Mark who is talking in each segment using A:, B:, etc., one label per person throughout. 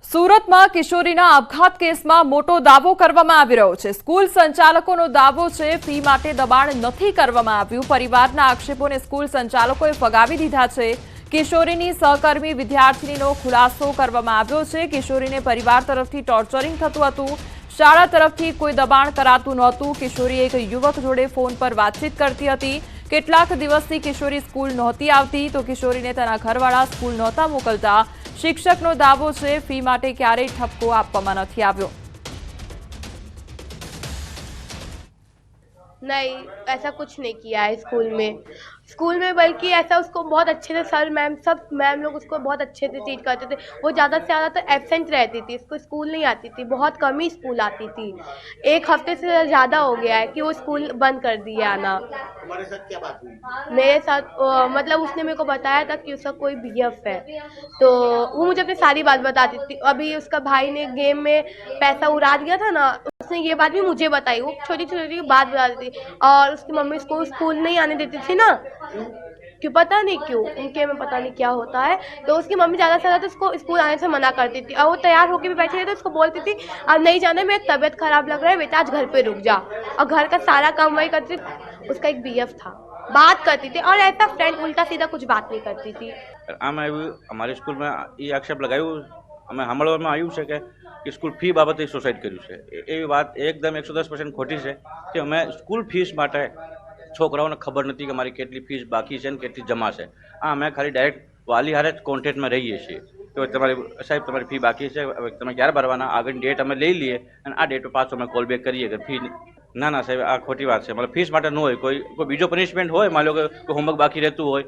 A: સુરતમાં કિશોરીના આપઘાત કેસમાં મોટો દાવો કરવામાં આવી રહ્યો છે। સ્કૂલ સંચાલકોનો દાવો છે ફી માટે દબાણ નથી કરવામાં આવ્યું। પરિવારના આક્ષેપોને સ્કૂલ સંચાલકોએ ફગાવી દીધા છે। કિશોરીની સહકર્મી વિદ્યાર્થીનીનો ખુલાસો કરવામાં આવ્યો છે। કિશોરીને પરિવાર તરફથી ટોર્ચરિંગ થતું હતું। શાળા તરફથી કોઈ દબાણ કરાતું નહોતું। કિશોરી એક યુવક જોડે ફોન પર વાતચીત કરતી હતી। કેટલાક દિવસથી કિશોરી સ્કૂલ નહોતી આવતી તો કિશોરીને તેના ઘરવાળા સ્કૂલ નહોતા મોકલતા। शिक्षकનો દાવો છે ફી માટે ક્યારેય ઠપકો આપવામાં નથી આવ્યો।
B: नहीं, ऐसा कुछ नहीं किया है स्कूल में बल्कि ऐसा उसको बहुत अच्छे से सर मैम सब मैम लोग उसको बहुत अच्छे से ट्रीट करते थे। वो ज़्यादा से ज़्यादा तो एब्सेंट रहती थी, इसको स्कूल नहीं आती थी, बहुत कम ही स्कूल आती थी। एक हफ्ते से ज़्यादा हो गया है कि वो स्कूल बंद कर दिया आना।
C: हमारे साथ क्या बात हुई?
B: मेरे साथ मतलब उसने मेरे को बताया था कि उसका कोई बीएफ है, तो वो मुझे अपनी सारी बात बताती थी। अभी उसका भाई ने गेम में पैसा उड़ा दिया था ना, उसने ये बात भी मुझे बताई। वो छोटी छोटी बात बताती थी और उसकी मम्मी उसको स्कूल नहीं आने देती थी ना, क्यों पता नहीं क्यों, उनके में पता नहीं क्या होता है। तो उसकी मम्मी ज़्यादा से ज़्यादा उसको स्कूल आने से मना करती थी और वो तैयार होकर भी बैठी रहती, उसको बोलती थी अब नहीं जाना, मेरी तबीयत खराब लग रहा है बेटा, आज घर पे रुक जा। और घर का सारा काम वही करती थी। उसका एक बीएफ था, बात करती थी और ऐसा फ्रेंड उल्टा सीधा कुछ बात नहीं करती थी।
D: અમારી સ્કૂલમાં એ આક્ષેપ લગાવ્યું, અમે સાંભળવામાં આવ્યું છે કે સ્કૂલ ફી બાબતે સુસાઇડ કર્યું છે। એવી વાત એકદમ 110% ખોટી છે કે અમે સ્કૂલ ફીસ માટે છોકરાઓને ખબર નથી કે મારી કેટલી ફીસ બાકી છે ને કેટલી જમા છે। અમે ખાલી ડાયરેક્ટ વાલી હારે જ કોન્ટેક્ટમાં રહીએ છીએ કે તમારી સાહેબ તમારી ફી બાકી છે, હવે તમે ક્યારે ભરવાના, આગળની ડેટ અમે લઈ લઈએ અને આ ડેટ પર પાછો અમે કોલ બેક કરીએ કે ફી ના ના સાહેબ આ ખોટી વાત છે। મતલબ ફીસ માટે ન હોય, કોઈ બીજો પનિશમેન્ટ હોય, માની લો કે કોઈ હોમવર્ક બાકી રહેતું હોય,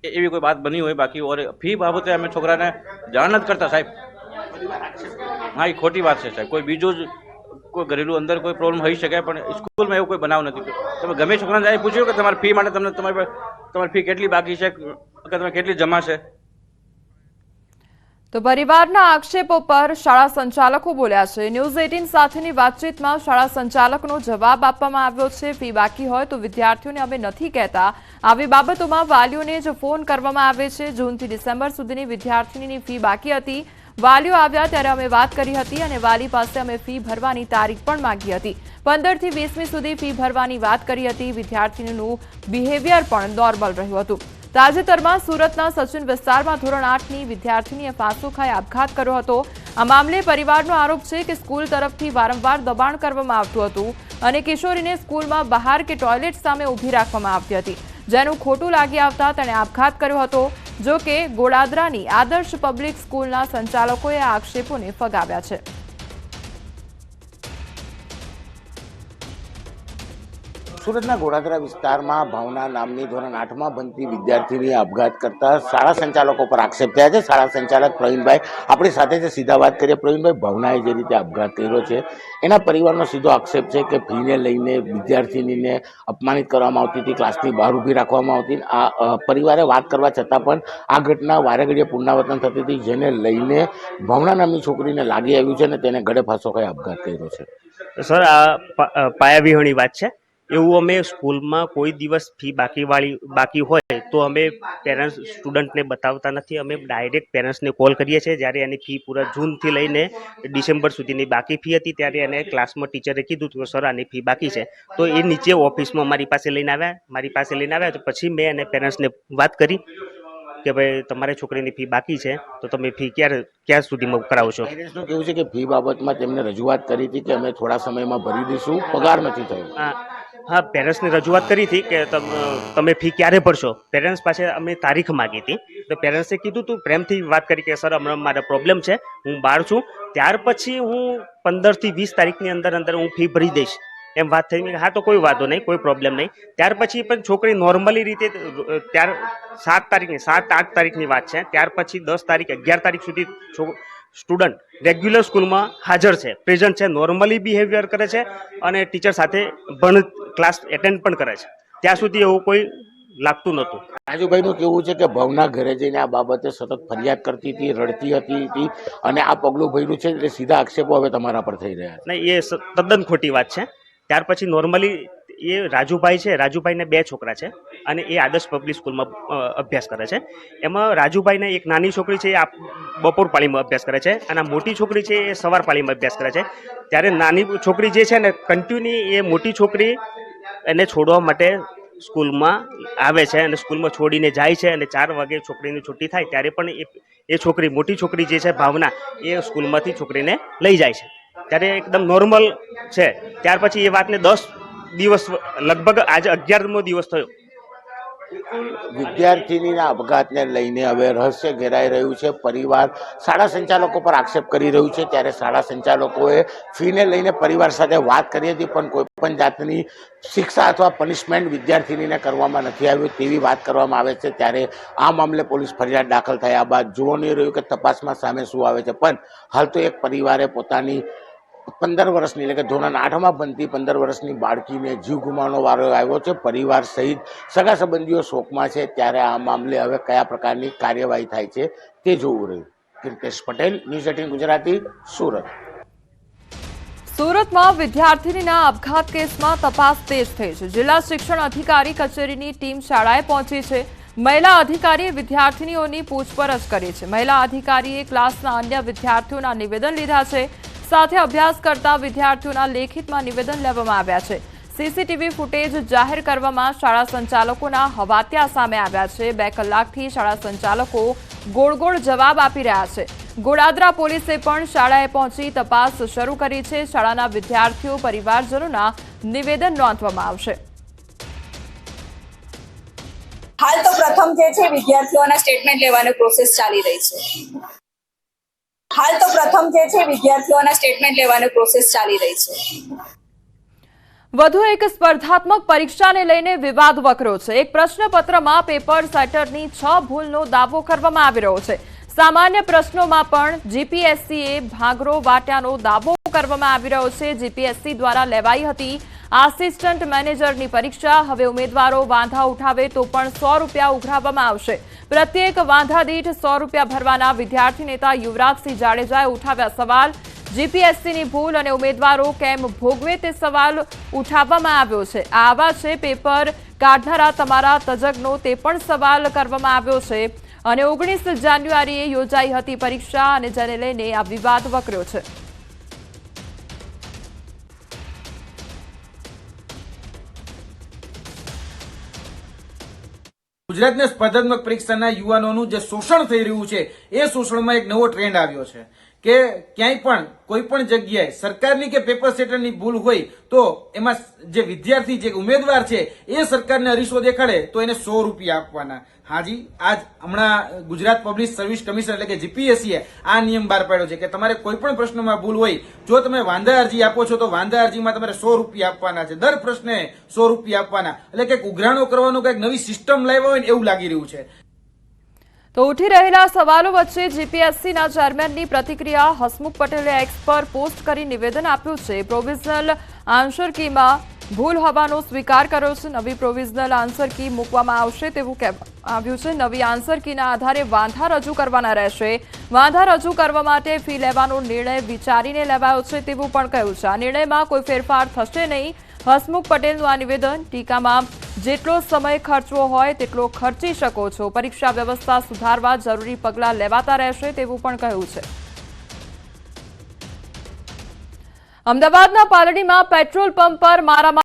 D: એવી કોઈ વાત બની હોય બાકી, ઓર ફી બાબતે અમે છોકરાને જાણ નથી કરતા સાહેબ। હા, એ ખોટી વાત છે સાહેબ। કોઈ બીજો જ કોઈ ઘરેલું અંદર કોઈ પ્રોબ્લેમ હોઈ શકે પણ સ્કૂલમાં એવું કોઈ બનાવ નથી। તમે ગમે છોકરાને જાય પૂછ્યું કે તમારી ફી માટે તમને તમારી ફી કેટલી બાકી છે કે તમે કેટલી જમા છે।
A: તો પરિવારના આક્ષેપો પર શાળા સંચાલકો બોલ્યા છે। ન્યૂઝ 18 સાથેની વાતચીતમાં શાળા સંચાલકનો જવાબ આપવામાં આવ્યો છે ફી બાકી હોય તો વિદ્યાર્થીઓને અમે નથી કહેતા, આવી બાબતોમાં વાલીઓને જ ફોન કરવામાં આવે છે। જૂનથી ડિસેમ્બર સુધીની વિદ્યાર્થીનીની ફી બાકી હતી। વાલીઓ આવ્યા ત્યારે અમે વાત કરી હતી અને વાલી પાસે અમે ફી ભરવાની તારીખ પણ માંગી હતી। 15 થી 20મી સુધી ફી ભરવાની વાત કરી હતી। વિદ્યાર્થીનીનું બિહેવિયર પણ નોર્મલ રહ્યું હતું। તાજેતરમાં સુરતના સચિન વિસ્તારમાં ધોરણ 8ની વિદ્યાર્થીનીએ ફાંસો ખાઈ આપઘાત કર્યો હતો। આ મામલે પરિવારનો આરોપ છે કે સ્કૂલ તરફથી વારંવાર દબાણ કરવામાં આવતું હતું અને કિશોરીને સ્કૂલમાં બહાર કે ટોયલેટ સામે ઊભી રાખવામાં આવતી હતી, જેનું ખોટું લાગી આવતા તેણે આપઘાત કર્યો હતો। જો કે ગોડાદરાની આદર્શ પબ્લિક સ્કૂલના સંચાલકોએ આ આક્ષેપોને ફગાવ્યા છે।
C: સુરતના ગોડાદરા વિસ્તારમાં ભાવના નામની ધોરણ 8માં ભણતી વિદ્યાર્થીની આપઘાત કરતા શાળા સંચાલકો પર આક્ષેપ થયા છે। શાળા સંચાલક પ્રવીણભાઈ આપણી સાથે છે, સીધા વાત કરીએ। પ્રવીણભાઈ, ભાવનાએ જે રીતે આપઘાત કર્યો છે એના પરિવારનો સીધો આક્ષેપ છે કે ફીને લઈને વિદ્યાર્થીનીને અપમાનિત કરવામાં આવતી હતી, ક્લાસની બહાર ઊભી રાખવામાં આવતી। આ પરિવારે વાત કરવા છતાં પણ આ ઘટના વારે ઘડીએ પુનરાવર્તન થતી હતી, જેને લઈને ભાવના નામની છોકરીને લાગી આવ્યું છે અને તેને ગળે ફાંસો ખાઈ આપઘાત કર્યો છે।
E: સર, આ પાયાવિહોણી વાત છે। એવું અમે સ્કૂલમાં કોઈ દિવસ ફી બાકી હોય તો અમે પેરેન્ટ્સ સ્ટુડન્ટને બતાવતા નથી। અમે ડાયરેક્ટ પેરેન્ટ્સને કોલ કરીએ છીએ। જ્યારે એની ફી પૂરા જૂનથી લઈને ડિસેમ્બર સુધીની બાકી ફી હતી ત્યારે એને ક્લાસમાં ટીચરે કીધું કે સર આની ફી બાકી છે, તો એ નીચે ઓફિસમાં મારી પાસે લઈને આવ્યા। તો પછી મેં એને પેરેન્ટ્સને વાત કરી કે ભાઈ તમારી છોકરીની ફી બાકી છે તો તમે ફી ક્યાં સુધીમાં કરાવશો।
C: પેરેન્ટ્સનું કેવું છે કે ફી બાબતમાં તેમને રજૂઆત કરી હતી કે અમે થોડા સમયમાં ભરી દઈશું, પગાર નથી થયો।
E: હા, પેરેન્ટ્સને રજૂઆત કરી હતી કે તમે ફી ક્યારે ભરશો। પેરેન્ટ્સ પાસે અમે તારીખ માગી હતી તો પેરેન્ટ્સે કીધું તું પ્રેમથી વાત કરી કે સર હમણાં મારે પ્રોબ્લેમ છે, હું બહાર છું, ત્યાર પછી હું 15 થી 20 તારીખની અંદર હું ફી ભરી દઈશ એમ વાત થઈ। હા, તો કોઈ વાંધો નહીં, કોઈ પ્રોબ્લેમ નહીં। ત્યાર પછી પણ છોકરી નોર્મલી રીતે 7-8 તારીખની વાત છે, ત્યાર પછી 10 તારીખ 11 તારીખ સુધી સ્ટુડન્ટ રેગ્યુલર સ્કૂલમાં હાજર છે, પ્રેઝન્ટ છે, નોર્મલી બિહેવિયર કરે છે અને ટીચર સાથે ક્લાસ એટેન્ડ પણ કરે છે। ત્યાં સુધી એવું કોઈ લાગતું નહોતું।
C: રાજુભાઈનું કેવું છે કે ભાવના ઘરે જઈને આ બાબતે સતત ફરિયાદ કરતી હતી, રડતી હતી અને આ પગલું ભર્યું છે એટલે સીધા આક્ષેપો હવે તમારા પર થઈ રહ્યા છે।
E: નહીં, એ તદ્દન ખોટી વાત છે। ત્યાર પછી નોર્મલી એ રાજુભાઈ છે, રાજુભાઈને 2 છોકરા છે અને એ આદર્શ પબ્લિક સ્કૂલમાં અભ્યાસ કરે છે. એમાં રાજુભાઈને એક નાની છોકરી છે એ બપોર પાળીમાં અભ્યાસ કરે છે અને આ મોટી છોકરી છે એ સવાર પાળીમાં અભ્યાસ કરે છે. ત્યારે નાની છોકરી જે છે ને કન્ટિન્યુ એ મોટી છોકરી એને છોડવા માટે સ્કૂલમાં આવે છે અને સ્કૂલમાં છોડીને જાય છે અને 4 વાગે છોકરીની છુટ્ટી થાય ત્યારે પણ એ છોકરી મોટી છોકરી જે છે ભાવના એ સ્કૂલમાંથી છોકરીને લઈ જાય છે. ત્યારે એકદમ નોર્મલ છે. ત્યાર પછી એ વાતને 10 દિવસ લગભગ આજે 11મો દિવસ થયો.
C: વિદ્યાર્થીનીના અપઘાતને લઈને હવે રહસ્ય ઘેરાઈ રહ્યું છે. પરિવાર શાળા સંચાલકો પર આક્ષેપ કરી રહ્યું છે. ત્યારે શાળા સંચાલકોએ ફીને લઈને પરિવાર સાથે વાત કરી હતી, પણ કોઈ પણ જાતની શિક્ષા અથવા પનિશમેન્ટ વિદ્યાર્થીનીને કરવામાં નથી આવ્યું તેવી વાત કરવામાં આવે છે. ત્યારે આ મામલે પોલીસ ફરિયાદ દાખલ થયા બાદ જોવાનું રહ્યું કે તપાસમાં સામે શું આવે છે. પણ હાલ તો એક પરિવારે પોતાની 15 વર્ષની એટલે કે ધોરણ 8માં ભણતી 15 વર્ષની બાળકીને જીવ ગુમાવવાનો વારો આવ્યો છે. પરિવાર સહિત સગા સંબંધીઓ શોકમાં છે. ત્યારે આ મામલે હવે કયા પ્રકારની કાર્યવાહી થાય છે તે જોવું રહ્યું. કીર્તેશ પટેલ, ન્યૂઝ 18 ગુજરાતી, સુરત.
A: સુરતમાં વિદ્યાર્થીનીના આપઘાત કેસમાં તપાસ તેજ થઈ છે. જિલ્લા શિક્ષણ અધિકારી કચેરીની ટીમ શાળાએ પહોંચી છે. મહિલા અધિકારીએ વિદ્યાર્થીનીઓની પૂછપરછ કરી છે. મહિલા અધિકારીએ ક્લાસના અન્ય વિદ્યાર્થીઓના નિવેદન લીધા છે. સાથે અભ્યાસ કરતા વિદ્યાર્થીઓના લેખિતમાં નિવેદન લેવામાં આવ્યા છે. સીસીટીવી ફૂટેજ જાહેર કરવામાં શાળા સંચાલકોના હવાતિયા સામે આવ્યા છે. 2 કલાકથી શાળા સંચાલકો ગોળ જવાબ આપી રહ્યા છે. ગોડાદરા પોલીસે પણ શાળાએ પહોંચી તપાસ શરૂ કરી છે. શાળાના વિદ્યાર્થીઓ પરિવારજનોના નિવેદન નોંધવામાં આવશે.
F: હાલ તો પ્રથમ જે છે વિદ્યાર્થીઓના સ્ટેટમેન્ટ લેવાની પ્રોસેસ ચાલી રહી છે.
A: વધુ એક સ્પર્ધાત્મક પરીક્ષાને લઈને વિવાદ વકર્યો છે. એક પ્રશ્નપત્રમાં પેપર સેટરની 6 ભૂલનો દાવો કરવામાં આવી રહ્યો છે. સામાન્ય પ્રશ્નોમાં પણ જીપીએસસીએ ભાગરો વાટ્યાનો દાવો કરવામાં આવી રહ્યો છે. જીપીએસસી દ્વારા લેવાઈ હતી આસિસ્ટન્ટ મેનેજરની પરીક્ષા. હવે ઉમેદવારો વાંધા ઉઠાવે તો પણ 100 રૂપિયા ઉઘરાવવામાં આવશે. પ્રત્યેક વાંધા દીઠ 100 રૂપિયા ભરવાના વિદ્યાર્થી નેતા યુવરાજસિંહ જાડેજાએ ઉઠાવ્યા સવાલ. જીપીએસસીની ભૂલ અને ઉમેદવારો કેમ ભોગવે તે સવાલ ઉઠાવવામાં આવ્યો છે. આવા છે પેપર કાઢનારા તમારા તજજ્ઞો, તે પણ સવાલ કરવામાં આવ્યો છે. અને 19 જાન્યુઆરીએ યોજાઈ હતી પરીક્ષા અને જેને લઈને આ વિવાદ વકર્યો છે.
G: ગુજરાતની સ્પર્ધાત્મક પરીક્ષાના યુવાનોનું જે શોષણ થઈ રહ્યું છે એ શોષણમાં એક નવો ટ્રેન્ડ આવ્યો છે કે ક્યાંય પણ કોઈ પણ જગ્યાએ સરકારની કે પેપર સેટરની ભૂલ હોય તો એમાં જે વિદ્યાર્થી જે ઉમેદવાર છે એ સરકારને અરીસો દેખાડે તો એને 100 રૂપિયા આપવાના. હાજી, આજ હમણાં ગુજરાત પબ્લિક સર્વિસ કમિશન એટલે કે જીપીએસસીએ આ નિયમ બહાર પાડ્યો છે કે તમારે કોઈ પણ પ્રશ્નમાં ભૂલ હોય, જો તમે વાંધા અરજી આપો છો તો વાંધા અરજીમાં તમારે 100 રૂપિયા આપવાના છે. દર પ્રશ્ને 100 રૂપિયા આપવાના. એટલે કંઈક ઉઘરાણો કરવાનો કંઈક નવી સિસ્ટમ લાવ્યા હોય ને એવું લાગી રહ્યું છે.
A: તો ઉઠી રહેલા સવાલો વચ્ચે જીપીએસસીના ચેરમેનની પ્રતિક્રિયા. હસમુખ પટેલે એક્સ પર પોસ્ટ કરી નિવેદન આપ્યું છે. પ્રોવિઝનલ આન્સર કીમાં ભૂલ હોવાનો સ્વીકાર કર્યો છે. નવી પ્રોવિઝનલ આન્સર કી મૂકવામાં આવશે તેવું કહેવામાં આવ્યું છે. નવી આન્સર કીના આધારે વાંધા રજૂ કરવાના રહેશે. વાંધા રજૂ કરવા માટે ફી લેવાનો નિર્ણય વિચારીને લેવાયો છે તેવું પણ કહ્યું છે. આ નિર્ણયમાં કોઈ ફેરફાર થશે નહીં. હસમુખ પટેલનું આ નિવેદન. ટીકામાં જેટલો સમય ખર્ચવો હોય તેટલો ખર્ચી શકો છો. પરીક્ષા વ્યવસ્થા સુધારવા જરૂરી પગલાં લેવાતા રહેશે તેવું પણ કહ્યું છે. અમદાવાદના પાલડીમાં પેટ્રોલ પંપ પર મારામારી